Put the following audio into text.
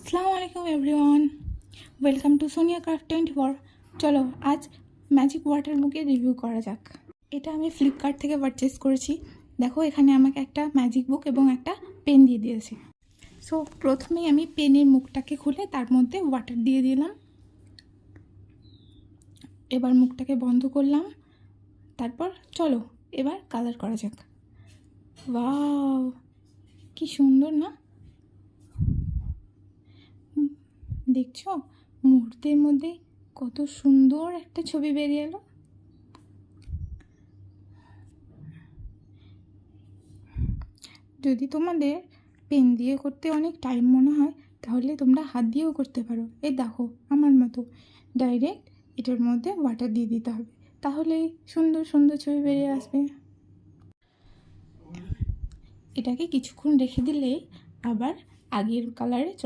আসসালামু আলাইকুম everyone, welcome to Sonia craft 24। চলো আজ ম্যাজিক ওয়াটার বুকে রিভিউ করা যাক। এটা আমি ফ্লিপকার্ট থেকে পারচেস করেছি। দেখো এখানে আমাকে একটা ম্যাজিক বুক এবং একটা পেন দিয়ে দিয়েছে। সো প্রথমেই আমি পেনের মুখটাকে খুলে তার মধ্যে ওয়াটার দিয়ে দিলাম। এবার মুখটাকে বন্ধ করলাম। তারপর চলো এবার কালার করা যাক। ওয়াও, কি সুন্দর না? দেখছো মুহূর্তের মধ্যে কত সুন্দর একটা ছবি বেরিয়ে এলো। যদি তোমাদের পেন দিয়ে করতে অনেক টাইম মনে হয় তাহলে তোমরা হাত দিয়েও করতে পারো। এই দেখো আমার মতো ডাইরেক্ট এটার মধ্যে ওয়াটার দিয়ে দিতে হবে, তাহলেই সুন্দর সুন্দর ছবি বেরিয়ে আসবে। এটাকে কিছুক্ষণ রেখে দিলেই আবার আগের কালারে